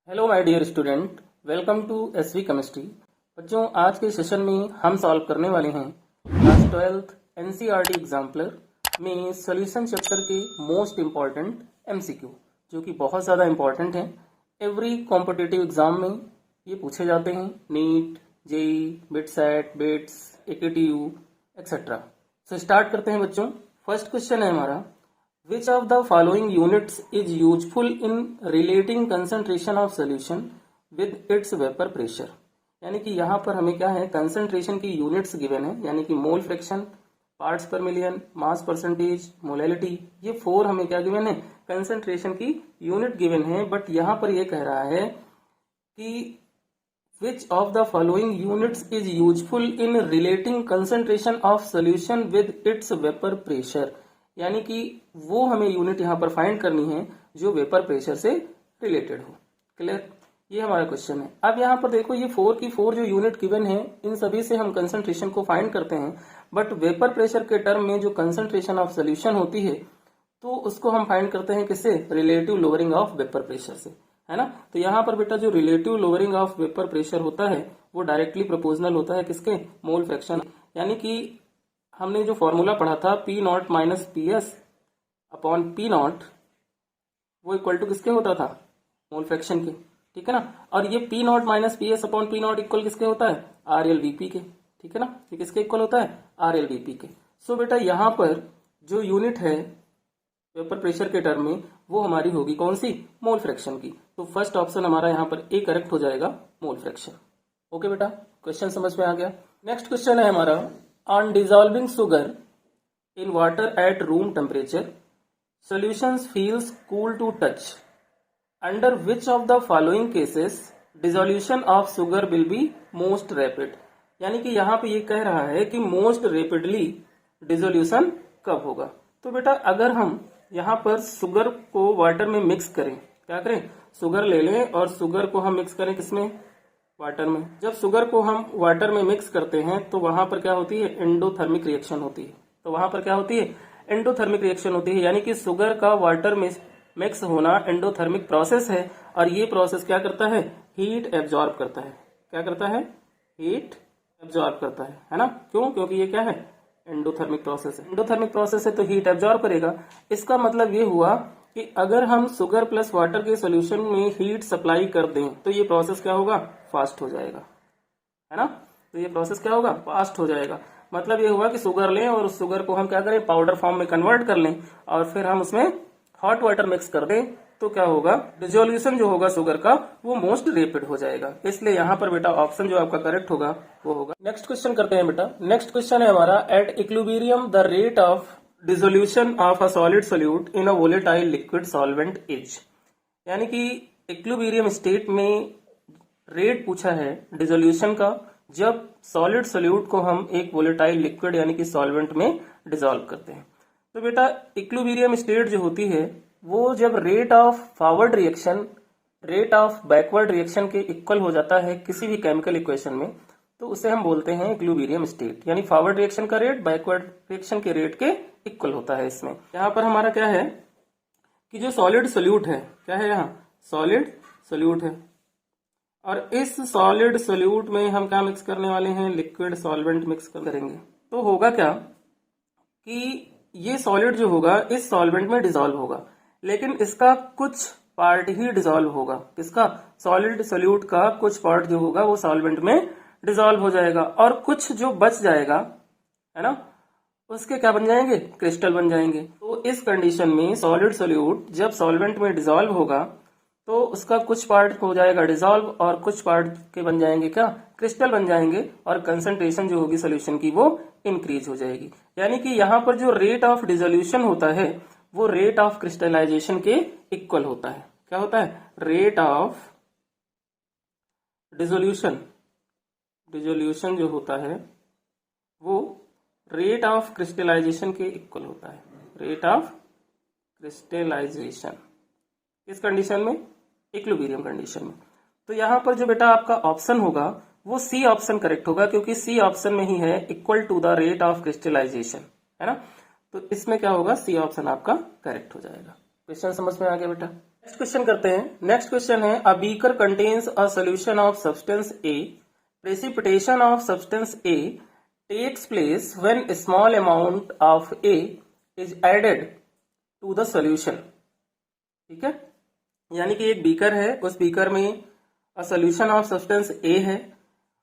Hello my dear student, welcome to SV chemistry. बच्चों, आज के सेशन में हम सॉल्व करने वाले हैं क्लास 12th एनसीईआरटी एग्जाम्पलर में सॉल्यूशन चैप्टर के मोस्ट इम्पॉर्टेंट एमसीक्यू, जो कि बहुत ज़्यादा इम्पॉर्टेंट हैं। एवरी कॉम्पिटिटिव एग्जाम में ये पूछे जाते हैं, NEET, JEE, BITSAT, BITS, AKTU etcetera. So start करते हैं बच्चों। फर्स्ट क्वेश्चन है हमारा, Which of the following units is useful in relating concentration of solution with its vapor pressure? यानी कि यहाँ पर हमें क्या है, कंसंट्रेशन की यूनिट्स गिवन है, यानी कि मोल फ्रैक्शन, पार्ट्स पर मिलियन, मास परसेंटेज, मोलैलिटी, ये 4 हमें क्या गिवन है, कंसंट्रेशन की यूनिट गिवन है। बट यहाँ पर ये कह रहा है कि which of the following units is useful in relating concentration of solution with its vapor pressure? यानी कि वो हमें यूनिट यहाँ पर फाइंड करनी है जो वेपर प्रेशर से रिलेटेड हो। क्लियर, ये हमारा क्वेश्चन है। अब यहाँ पर देखो, ये 4 की 4 जो यूनिट गिवन है, इन सभी से हम कंसंट्रेशन को फाइंड करते हैं। बट वेपर प्रेशर के टर्म में जो कंसंट्रेशन ऑफ सोल्यूशन होती है, तो उसको हम फाइंड करते हैं किससे, relative lowering of vapour pressure से, है ना। तो यहाँ पर बेटा जो relative lowering of vapour pressure होता है वो डायरेक्टली प्रोपोर्शनल होता है किसके, मोल फ्रैक्शन। यानी कि हमने जो फॉर्मूला पढ़ा था P not minus P S upon P not, वो इक्वल टू किसके होता था, मोल फ्रैक्शन के, ठीक है ना। और ये P not minus P S upon P not equal किसके होता है, आर एल वीपी के, ठीक है ना। ये किसके इक्वल होता है, आर एल वीपी के। सो बेटा यहाँ पर जो यूनिट है वेपर प्रेशर के टर्म में, वो हमारी होगी कौन सी, मोल फ्रैक्शन की। तो फर्स्ट ऑप्शन हमारा यहाँ पर ए करेक्ट हो जाएगा, मोल फ्रैक्शन। ओके बेटा, क्वेश्चन समझ में आ गया। नेक्स्ट क्वेश्चन है हमारा, on dissolving sugar in water at room temperature, solutions feels cool to touch. Under which of the following cases dissolution of sugar will be most rapid? यानी कि यहाँ पे ये कह रहा है कि most rapidly dissolution कब होगा। तो बेटा अगर हम यहाँ पर सुगर को वाटर में मिक्स करें, क्या करें, सुगर ले लें और सुगर को हम मिक्स करें किसमें, वाटर में। जब सुगर को हम वाटर में मिक्स करते हैं तो वहां पर क्या होती है, एंडोथर्मिक रिएक्शन होती है। तो वहां पर क्या होती है, एंडोथर्मिक रिएक्शन होती है। यानी कि सुगर का वाटर में मिक्स होना एंडोथर्मिक प्रोसेस है, और ये प्रोसेस क्या करता है, हीट एब्जॉर्ब करता है। क्या करता है, हीट एब्जॉर्ब करता है ना। क्यों, क्योंकि ये क्या है, एंडोथर्मिक प्रोसेस है। एंडोथर्मिक प्रोसेस है तो हीट एब्जॉर्ब करेगा। इसका मतलब ये हुआ कि अगर हम शुगर प्लस वाटर के सॉल्यूशन में हीट सप्लाई कर दें तो ये प्रोसेस क्या होगा, फास्ट हो जाएगा, है ना। तो ये प्रोसेस क्या होगा, फास्ट हो जाएगा। मतलब ये हुआ कि शुगर लें और उस शुगर को हम क्या करें, पाउडर फॉर्म में कन्वर्ट कर लें, और फिर हम उसमें हॉट वाटर मिक्स कर दें, तो क्या होगा, डिसोल्यूशन जो होगा शुगर का वो मोस्ट रैपिड हो जाएगा। इसलिए यहाँ पर बेटा ऑप्शन जो आपका करेक्ट होगा वो होगा। नेक्स्ट क्वेश्चन करते हैं बेटा। नेक्स्ट क्वेश्चन है हमारा, at equilibrium the rate of dissolution of a solid solute in a volatile liquid solvent is। यानी कि इक्विलिब्रियम स्टेट में रेट पूछा है डिसोल्यूशन का जब सॉलिड सोल्यूट को हम एक वोलेटाइल लिक्विड यानी कि सॉल्वेंट में डिसॉल्व करते हैं। तो बेटा इक्विलिब्रियम स्टेट जो होती है वो जब rate of forward reaction rate of backward reaction के इक्वल हो जाता है किसी भी केमिकल इक्वेशन में, तो उसे हम बोलते हैं इक्विलिब्रियम स्टेट। यानी फॉरवर्ड रिएक्शन का रेट बैकवर्ड रिएक्शन के रेट के इक्वल होता है। इसमें यहाँ पर हमारा क्या है कि जो सॉलिड सोल्यूट है, क्या है, यहाँ सॉलिड सोल्यूट है, और इस सॉलिड सोल्यूट में हम क्या मिक्स करने वाले हैं, लिक्विड सॉल्वेंट मिक्स करेंगे। तो होगा क्या कि ये सॉलिड जो होगा इस सॉल्वेंट में डिसॉल्व होगा, लेकिन इसका कुछ पार्ट ही डिसॉल्व होगा। किसका, सॉलिड सोल्यूट का कुछ पार्ट जो होगा वो सॉल्वेंट में डिसॉल्व हो जाएगा, और कुछ जो बच जाएगा, है ना, उसके क्या बन जाएंगे, क्रिस्टल बन जाएंगे। तो इस कंडीशन में सॉलिड सोल्यूट जब सॉल्वेंट में डिसॉल्व होगा तो उसका कुछ पार्ट हो जाएगा डिसॉल्व और कुछ पार्ट के बन जाएंगे क्या, क्रिस्टल बन जाएंगे, और कंसंट्रेशन जो होगी सोल्यूशन की वो इंक्रीज हो जाएगी। यानी कि यहाँ पर जो रेट ऑफ डिसोल्यूशन होता है वो रेट ऑफ क्रिस्टलाइजेशन के इक्वल होता है। क्या होता है, रेट ऑफ डिसोल्यूशन जो होता है वो रेट ऑफ क्रिस्टलाइजेशन के इक्वल होता है। रेट ऑफ क्रिस्टलाइजेशन किस कंडीशन में, इक्विलिब्रियम कंडीशन में। तो यहाँ पर जो बेटा आपका ऑप्शन होगा वो सी ऑप्शन करेक्ट होगा, क्योंकि सी ऑप्शन में ही है equal to the rate of crystallisation, है ना। तो इसमें क्या होगा, सी ऑप्शन आपका करेक्ट हो जाएगा। क्वेश्चन समझ में आ गया बेटा। नेक्स्ट क्वेश्चन करते हैं। नेक्स्ट क्वेश्चन है a beaker contains a solution of substance A, precipitation of substance A takes place when a small amount of A is added to the solution। ठीक है, यानी कि एक बीकर है, उस बीकर में a solution of substance A है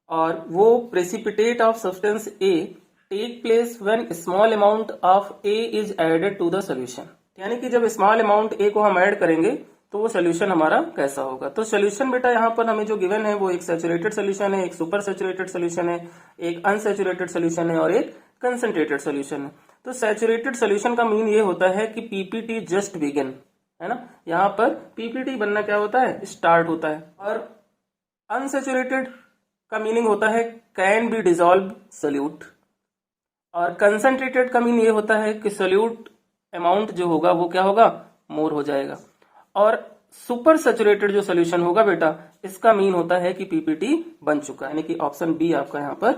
और वो precipitate of substance A take place when small amount of A is added to the solution. यानी कि जब स्मॉल अमाउंट ए को हम ऐड करेंगे तो वो सोल्यूशन हमारा कैसा होगा। तो सोल्यूशन बेटा यहाँ पर हमें जो गिवन है वो एक सैचुरेटेड सोल्यूशन है, एक सुपर सैचुरेटेड सोल्यूशन है, एक अनसैचुरेटेड सोल्यूशन है और एक कंसंट्रेटेड सोल्यूशन है। तो सैचुरेटेड सोल्यूशन का मीन ये होता है कि पीपीटी जस्ट बिगिन, है ना, यहाँ पर पीपीटी बनना क्या होता है, स्टार्ट होता है। और अनसैचुरेटेड का मीनिंग होता है कैन बी डिजॉल्व सोल्यूट, और कंसंट्रेटेड का मीन ये होता है कि सोल्यूट अमाउंट जो होगा वो क्या होगा, मोर हो जाएगा। और सुपर सैचुरेटेड जो सोल्यूशन होगा बेटा, इसका मीन होता है कि पीपीटी बन चुका है, यानी कि ऑप्शन बी आपका यहाँ पर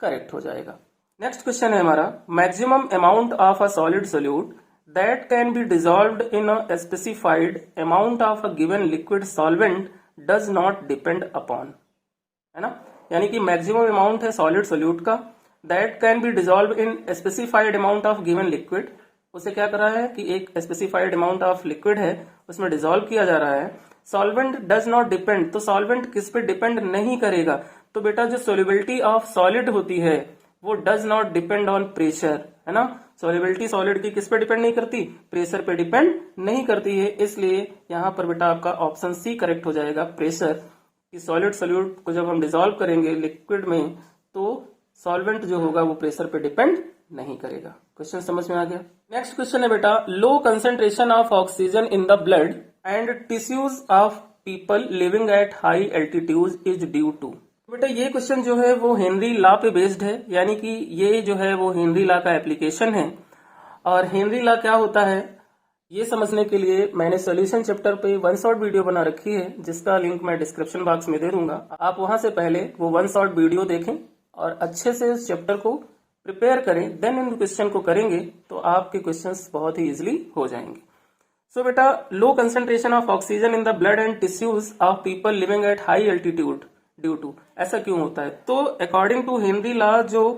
करेक्ट हो जाएगा। नेक्स्ट क्वेश्चन है हमारा maximum amount of a solid solute that can be dissolved in a specified amount of a given liquid solvent does not depend upon, है ना, यानी कि मैक्सिमम अमाउंट है सॉलिड सोल्यूट का that can be dissolve in specified amount of given liquid. उसे क्या कर रहा है कि एक स्पेसिफाइड अमाउंट ऑफ लिक्विड है उसमें डिजॉल्व किया जा रहा है। सॉल्वेंट डज नॉट डिपेंड, तो सॉल्वेंट किस पे डिपेंड नहीं करेगा। तो बेटा जो सोल्युबिलिटी ऑफ सॉलिड होती है वो does not depend on pressure, है ना, सोल्युबिलिटी सॉलिड की किस पे डिपेंड नहीं करती, प्रेशर पे डिपेंड नहीं करती है। इसलिए यहाँ पर बेटा आपका ऑप्शन सी करेक्ट हो जाएगा, प्रेशर। कि सॉलिड सोल्यूट को जब हम डिजॉल्व करेंगे लिक्विड में तो सॉल्वेंट जो होगा वो प्रेशर पे डिपेंड नहीं करेगा। क्वेश्चन समझ में आ गया। नेक्स्ट क्वेश्चन है बेटा low concentration of oxygen in the blood and tissues of people living at high altitude is due to. बेटा ये क्वेश्चन जो है वो हेनरी लॉ पे बेस्ड है, यानी कि ये जो है वो हेनरी लॉ का एप्लीकेशन है। और हेनरी लॉ क्या होता है ये समझने के लिए मैंने सॉल्यूशन चैप्टर पे वन शॉट वीडियो बना रखी है, जिसका लिंक मैं डिस्क्रिप्शन बॉक्स में दे दूंगा। आप वहां से पहले वो वन शॉट वीडियो देखें और अच्छे से इस चैप्टर को प्रिपेयर करें, देन इन क्वेश्चन को करेंगे तो आपके क्वेश्चंस बहुत ही इजीली हो जाएंगे। सो बेटा low concentration of oxygen in the blood and tissues of people living at high altitude due to, ऐसा क्यों होता है। तो अकॉर्डिंग टू हेनरी लॉ जो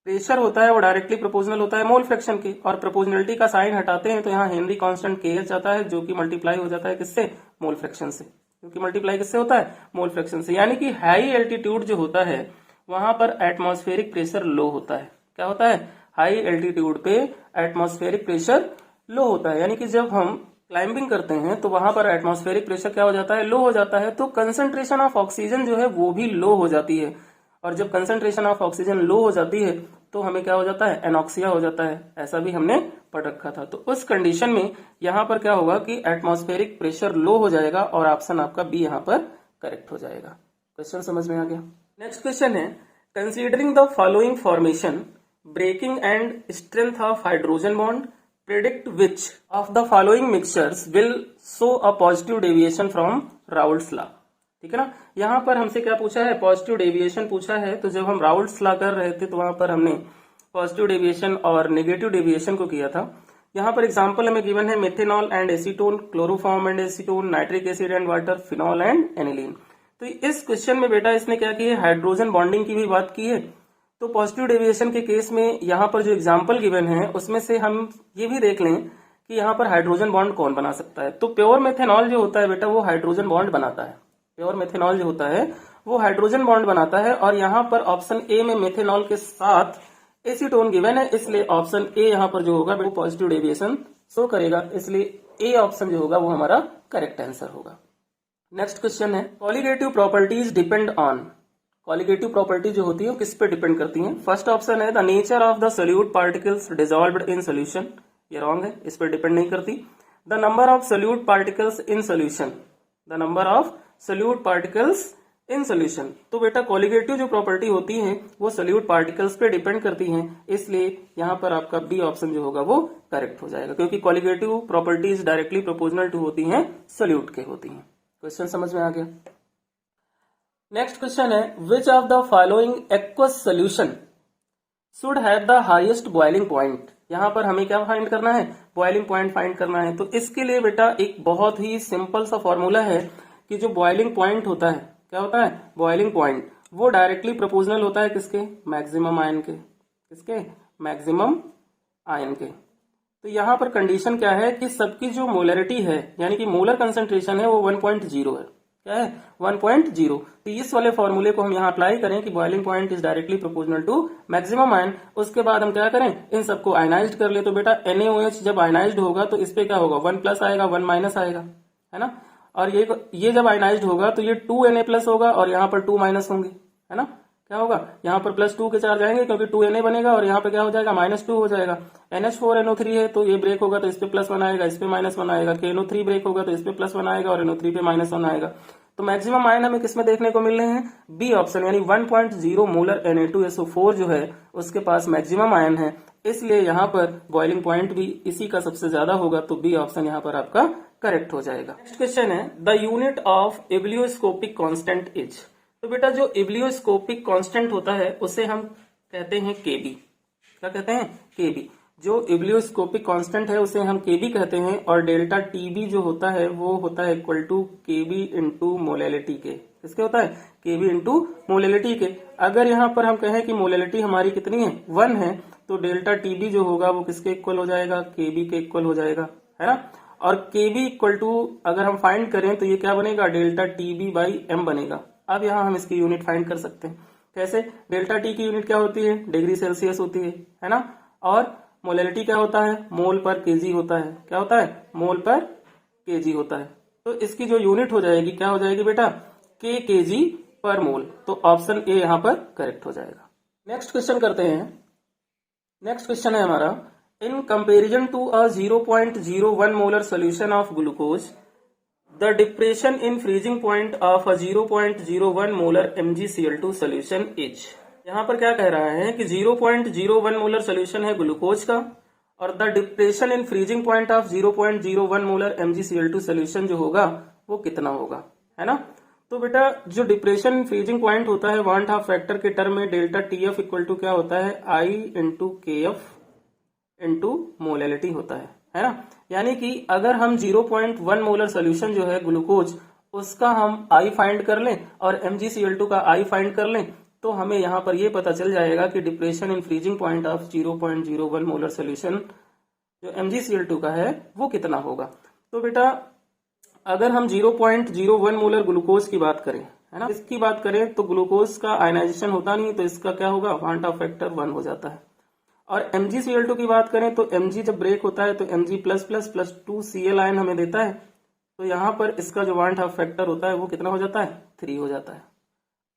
प्रेशर होता है वो डायरेक्टली प्रोपोर्शनल होता है मोल फ्रैक्शन के, और प्रोपोर्शनलिटी का साइन हटाते हैं तो यहाँ हेनरी कांस्टेंट KH आता है जो कि मल्टीप्लाई हो जाता है किससे, मोल फ्रैक्शन से, क्योंकि मल्टीप्लाई किससे होता है, मोल फ्रैक्शन से। यानी कि हाई एल्टीट्यूड जो होता है वहां पर एटमॉस्फेरिक प्रेशर लो होता है। क्या होता है, हाई एल्टीट्यूड पे एटमॉस्फेरिक प्रेशर लो होता है, यानी कि जब हम क्लाइंबिंग करते हैं तो वहां पर एटमॉस्फेरिक प्रेशर क्या हो जाता है, लो हो जाता है। तो कंसंट्रेशन ऑफ ऑक्सीजन जो है वो भी लो हो जाती है, और जब कंसंट्रेशन ऑफ ऑक्सीजन लो हो जाती है तो हमें क्या हो जाता है, एनॉक्सिया हो जाता है। ऐसा भी हमने पढ़ रखा था। तो उस कंडीशन में यहाँ पर क्या होगा कि एटमॉस्फेरिक प्रेशर लो हो जाएगा और ऑप्शन आपका बी यहाँ पर करेक्ट हो जाएगा। क्वेश्चन समझ में आ गया। नेक्स्ट क्वेश्चन है considering the following formation breaking and strength of hydrogen bond predict which of the following mixtures will show a positive deviation from Raoult's law. ठीक है ना, यहाँ पर हमसे क्या पूछा है, पॉजिटिव डेविएशन पूछा है। तो जब हम राउल्ट्स लॉ कर रहे थे तो वहां पर हमने पॉजिटिव डेविएशन और नेगेटिव डेविएशन को किया था। यहाँ पर एग्जांपल हमें गिवन है methanol and acetone, chloroform and acetone, nitric acid and water, phenol and aniline. तो इस क्वेश्चन में बेटा इसने क्या की है, हाइड्रोजन बॉन्डिंग की भी बात की है। तो पॉजिटिव डेविएशन के केस में यहाँ पर जो एग्जाम्पल गिवन है उसमें से हम ये भी देख लें कि यहाँ पर हाइड्रोजन बॉन्ड कौन बना सकता है। तो प्योर मेथेनॉल जो होता है बेटा वो हाइड्रोजन बॉन्ड बनाता है। प्योर मेथेनॉल जो होता है वो हाइड्रोजन बॉन्ड बनाता है, और यहाँ पर ऑप्शन ए में मेथेनॉल के साथ एसीटोन गिवन है, इसलिए ऑप्शन ए यहाँ पर जो होगा वो पॉजिटिव डेविएशन शो करेगा, इसलिए ए ऑप्शन जो होगा वो हमारा करेक्ट आंसर होगा। नेक्स्ट क्वेश्चन है colligative properties depend on. Colligative property जो होती है वो किस पे डिपेंड करती है। फर्स्ट ऑप्शन है the nature of the solute particles dissolved in solution, ये रॉन्ग है, इस पर डिपेंड नहीं करती। The number of solute particles in solution, the number of solute particles in solution. तो बेटा कॉलिगेटिव जो प्रॉपर्टी होती है वो सोल्यूट पार्टिकल्स पे डिपेंड करती हैं, इसलिए यहाँ पर आपका बी ऑप्शन जो होगा वो करेक्ट हो जाएगा, क्योंकि colligative properties directly proportional to होती हैं सोल्यूट के होती हैं। क्वेश्चन समझ में आ गया। नेक्स्ट क्वेश्चन है विच of the following aqueous solution should have the highest boiling point. यहाँ पर हमें क्या फाइंड करना है, बॉइलिंग पॉइंट फाइंड करना है। तो इसके लिए बेटा एक बहुत ही सिंपल सा फॉर्मूला है कि जो बॉइलिंग पॉइंट होता है, क्या होता है, बॉइलिंग पॉइंट, वो डायरेक्टली प्रोपोर्शनल होता है किसके, मैक्सिमम आयन के, किसके, मैक्सिमम आयन के। तो यहाँ पर कंडीशन क्या है कि सबकी जो मोलरिटी है यानी कि मोलर कंसेंट्रेशन है वो 1.0 है, क्या है, 1.0। तो इस वाले फॉर्मूले को हम यहाँ अप्लाई करें कि boiling point is directly proportional to maximum ion. उसके बाद हम क्या करें, इन सबको आयनाइज्ड कर ले। तो बेटा NaOH जब आयनाइज्ड होगा तो इस पे क्या होगा, 1 प्लस आएगा, 1 माइनस आएगा, है ना। और ये जब आयनाइज्ड होगा तो ये 2Na प्लस होगा और यहाँ पर 2 माइनस होंगे, है ना। क्या होगा, यहाँ पर +2 के चार्ज आएंगे क्योंकि 2Na बनेगा और यहाँ पे क्या हो जाएगा, -2 हो जाएगा। NH4NO3 है तो ये ब्रेक होगा तो इस पे +1 आएगा, इस पे -1 आएगा। KNO3 ब्रेक होगा तो इस पे +1 आएगा और NO3 पे -1 आएगा। तो मैक्सिमम आयन हमें किसमें देखने को मिल रहे हैं, बी ऑप्शन, यानी 1.0 मोलर Na2SO4 जो है उसके पास मैक्सिमम आयन है, इसलिए यहाँ पर बॉइलिंग पॉइंट भी इसी का सबसे ज्यादा होगा। तो बी ऑप्शन यहाँ पर आपका करेक्ट हो जाएगा। नेक्स्ट क्वेश्चन है, the unit of ebullioscopic constant is. तो बेटा जो एब्लियोस्कोपिक कांस्टेंट होता है उसे हम कहते हैं केबी। क्या कहते हैं, केबी। जो एब्लियोस्कोपिक कांस्टेंट है उसे हम केबी कहते हैं और डेल्टा टीबी जो होता है वो होता है equal to Kb into molality के। किसके होता है, केबी इंटू मोलैलिटी के। अगर यहाँ पर हम कहें कि मोलैलिटी हमारी कितनी है, 1 है, तो डेल्टा टीबी जो होगा वो किसके इक्वल हो जाएगा, केबी के इक्वल हो जाएगा, है ना। और केबी इक्वल टू अगर हम फाइंड करें तो ये क्या बनेगा, डेल्टा टीबी बाई एम बनेगा। अब यहाँ हम इसकी यूनिट फाइंड कर सकते हैं। कैसे, डेल्टा टी की यूनिट क्या होती है, डिग्री सेल्सियस होती है ना। और मोलैलिटी क्या होता है, मोल पर केजी होता है। क्या होता है, मोल पर केजी होता है। तो इसकी जो यूनिट हो जाएगी क्या हो जाएगी बेटा, के केजी पर मोल। तो ऑप्शन ए यहाँ पर करेक्ट हो जाएगा। नेक्स्ट क्वेश्चन करते हैं। नेक्स्ट क्वेश्चन है हमारा, in comparison to a 0.01 molar solution of glucose the depression in freezing point of a 0.01 molar MgCl2 solution is. यहाँ पर क्या कह रहा है कि 0.01 मोलर सोल्यूशन है ग्लूकोज का और the depression in freezing point of 0.01 molar MgCl2 solution जो होगा वो कितना होगा, है ना। तो बेटा जो डिप्रेशन इन फ्रीजिंग पॉइंट होता है वांट हाफ फैक्टर के टर्म में डेल्टा TF इक्वल टू क्या होता है, I into KF into molality होता है ना। यानी कि अगर हम 0.1 मोलर सोल्यूशन जो है ग्लूकोज उसका हम I फाइंड कर लें और MgCl2 का I फाइंड कर लें तो हमें यहाँ पर ये पता चल जाएगा कि depression in freezing point of 0.01 molar solution जो MgCl2 का है वो कितना होगा। तो बेटा अगर हम 0.01 मोलर ग्लूकोज की बात करें, है ना, इसकी बात करें तो ग्लूकोज का आयनाइजेशन होता नहीं तो इसका क्या होगा, वांट ऑफ फैक्टर 1 हो जाता है। और MgCl2 की बात करें तो Mg जब ब्रेक होता है तो Mg प्लस 2Cl आयन हमें देता है। तो यहाँ पर इसका जो वांट ऑफ फैक्टर होता है वो कितना हो जाता है, 3 हो जाता है।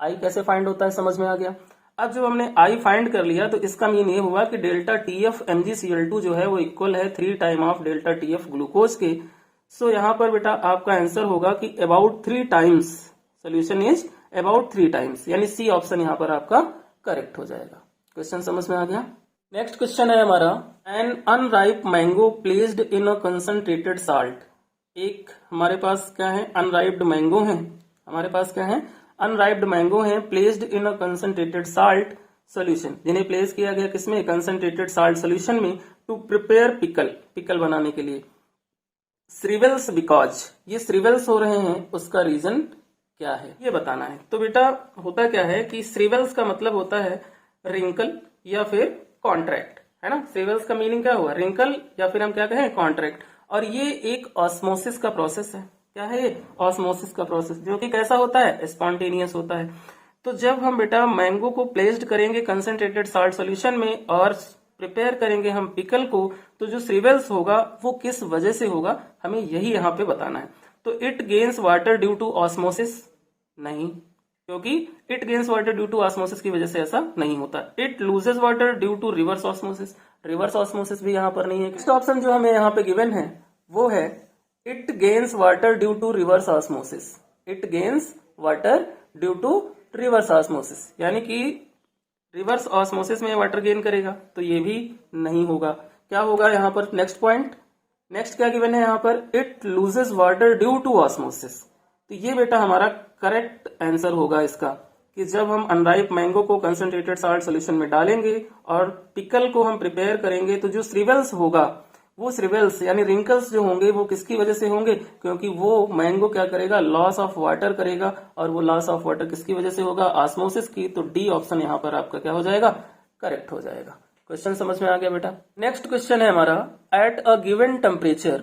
I कैसे फाइंड होता है समझ में आ गया। अब जब हमने I फाइंड कर लिया तो इसका मीन ये हुआ कि डेल्टा TF MgCl2 जो है वो इक्वल है 3 time of delta TF glucose के। सो यहाँ पर बेटा आपका आंसर होगा कि about 3 times, solution is about 3 times, यानी सी ऑप्शन यहाँ पर आपका करेक्ट हो जाएगा। क्वेश्चन समझ में आ गया। नेक्स्ट क्वेश्चन है हमारा, an unripe mango placed in a concentrated salt. एक हमारे पास क्या है, अनराइप्ड मैंगो है, हमारे पास क्या है, अनराइप्ड मैंगो है, placed in a concentrated salt solution, जिन्हें प्लेस किया गया किसमें, कंसंट्रेटेड साल्ट सोल्यूशन में, टू प्रिपेयर पिकल बनाने के लिए। श्रिवेल्स बिकॉज, ये श्रिवेल्स हो रहे हैं उसका रीजन क्या है ये बताना है। तो बेटा होता क्या है कि श्रिवेल्स का मतलब होता है रिंकल या फिर कॉन्ट्रैक्ट, है ना। श्रिवेल्स का मीनिंग क्या हुआ, रिंकल या फिर हम क्या कहें, कॉन्ट्रैक्ट। और ये एक ऑस्मोसिस का प्रोसेस है। क्या है ये, ऑस्मोसिस का प्रोसेस, जो कि कैसा होता है, स्पॉन्टेनियस होता है। तो जब हम बेटा मैंगो को प्लेस्ड करेंगे कंसंट्रेटेड साल्ट सोल्यूशन में और प्रिपेयर करेंगे हम पिकल को, तो जो श्रिवेल्स होगा वो किस वजह से होगा, हमें यही यहाँ पे बताना है। तो it gains water due to osmosis, नहीं, क्योंकि it gains water due to osmosis की वजह से ऐसा नहीं होता। It loses water due to reverse osmosis, reverse osmosis भी यहाँ पर नहीं है। नेक्स्ट ऑप्शन जो हमें यहाँ पे गिवन है वो है it gains water due to reverse osmosis, it gains water due to reverse osmosis, यानी कि रिवर्स ऑस्मोसिस में वाटर गेन करेगा, तो ये भी नहीं होगा। क्या होगा यहाँ पर, नेक्स्ट पॉइंट, नेक्स्ट क्या गिवन है यहाँ पर, it loses water due to osmosis. तो ये बेटा हमारा करेक्ट आंसर होगा इसका, कि जब हम अनराइप मैंगो को कंसंट्रेटेड साल्ट सोल्यूशन में डालेंगे और पिकल को हम प्रिपेयर करेंगे तो जो श्रिवेल्स होगा, वो श्रिवेल्स यानी रिंकल्स जो होंगे वो किसकी वजह से होंगे, क्योंकि वो मैंगो क्या करेगा, लॉस ऑफ वाटर करेगा, और वो लॉस ऑफ वाटर किसकी वजह से होगा, ऑस्मोसिस की। तो डी ऑप्शन यहाँ पर आपका क्या हो जाएगा, करेक्ट हो जाएगा। क्वेश्चन समझ में आ गया बेटा। नेक्स्ट क्वेश्चन है हमारा, at a given temperature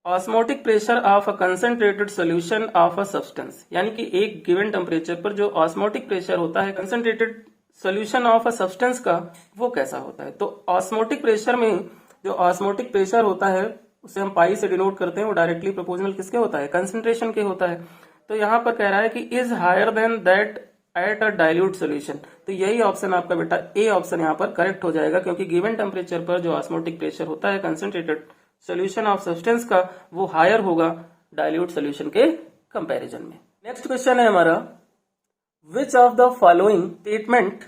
osmotic pressure of a concentrated solution of a substance, यानी कि एक गिवन टेम्परेचर पर जो ऑस्मोटिक प्रेशर होता है concentrated solution of a substance का, वो कैसा होता है। तो ऑस्मोटिक प्रेशर में जो ऑस्मोटिक प्रेशर होता है उसे हम पाई से डिनोट करते हैं, वो डायरेक्टली प्रोपोर्शनल किसके होता है, कंसंट्रेशन के होता है। तो यहाँ पर कह रहा है कि is higher than that at a dilute solution. तो यही ऑप्शन आपका बेटा ए ऑप्शन यहाँ पर करेक्ट हो जाएगा, क्योंकि गिवन टेम्परेचर पर जो ऑस्मोटिक प्रेशर होता है कंसंट्रेटेड सोल्यूशन ऑफ सब्सटेंस का, वो हायर होगा डाइल्यूट सोल्यूशन के कंपैरिजन में। नेक्स्ट क्वेश्चन है हमारा, which of the following statement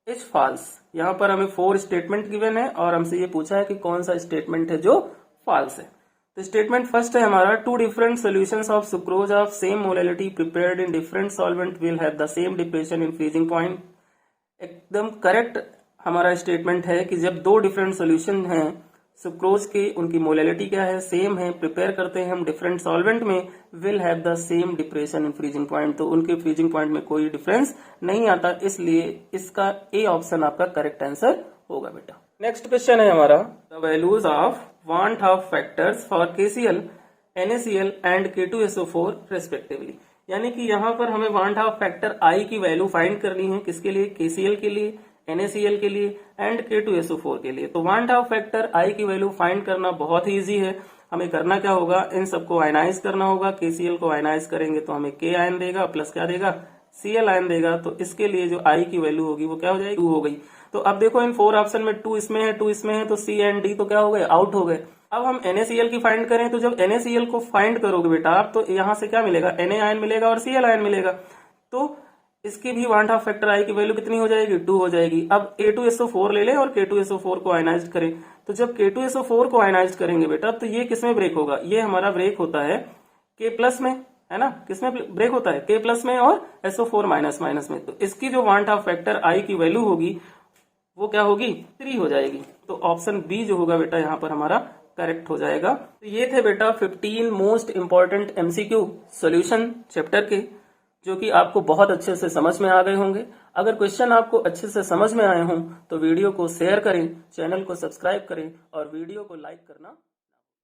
is false. यहाँ पर हमें 4 स्टेटमेंट गिवन है और हमसे ये पूछा है कि कौन सा स्टेटमेंट है जो फॉल्स है। तो स्टेटमेंट फर्स्ट है हमारा, 2 different solutions of sucrose of same molality prepared in different solvent will have the same depression in freezing point. एकदम करेक्ट हमारा स्टेटमेंट है कि जब 2 डिफरेंट सोल्यूशन हैं सुक्रोज के, उनकी मोलैलिटी क्या है, सेम है, प्रिपेयर करते हैं हम डिफरेंट सॉल्वेंट में, will have the same depression in freezing point. तो उनके फ्रीजिंग पॉइंट में कोई डिफरेंस नहीं आता, इसलिए इसका ए ऑप्शन आपका करेक्ट आंसर होगा बेटा। नेक्स्ट क्वेश्चन है हमारा, the values of want of factors for KCl, NaCl and K2SO4 respectively. यानी कि यहाँ पर हमें वांट ऑफ फैक्टर I की वैल्यू फाइंड करनी है, किसके लिए, KCl के लिए, NaCl के लिए एंड K2SO4 के लिए। तो वांट ऑफ फैक्टर I की वैल्यू फाइंड करना बहुत ही इजी है। हमें करना क्या होगा, इन सबको आयनाइज करना होगा। KCl को आयनाइज करेंगे तो हमें K आयन देगा, प्लस क्या देगा, Cl आयन देगा। तो इसके लिए जो I की वैल्यू होगी वो क्या हो जाएगी, 2 हो गई। तो अब देखो इन 4 ऑप्शन में 2 इसमें है, 2 इसमें है, तो C एंड D तो क्या हो गए, आउट हो गए। अब हम NaCl की फाइंड करें, तो जब NaCl को फाइंड करोगे बेटा आप, तो यहाँ से क्या मिलेगा, Na आयन मिलेगा और Cl आयन मिलेगा। तो इसकी भी वांट ऑफ फैक्टर I की वैल्यू कितनी हो जाएगी, 2 हो जाएगी। अब K2SO4 ले लें और K2SO4 को आयनाइज करें। तो जब K2SO4 को आयनाइज करेंगे बेटा, तो ये किसमें ब्रेक होगा, ये हमारा ब्रेक होता है K प्लस में, है ना, किसमें ब्रेक होता है, K प्लस में और SO4 माइनस माइनस में। तो इसकी जो वांट ऑफ फैक्टर I की वैल्यू होगी वो क्या होगी, 3 हो जाएगी। तो ऑप्शन बी जो होगा बेटा यहाँ पर हमारा करेक्ट हो जाएगा। तो ये थे बेटा 15 most important MCQ solution chapter के, जो कि आपको बहुत अच्छे से समझ में आ गए होंगे। अगर क्वेश्चन आपको अच्छे से समझ में आए हों तो वीडियो को शेयर करें, चैनल को सब्सक्राइब करें और वीडियो को लाइक करना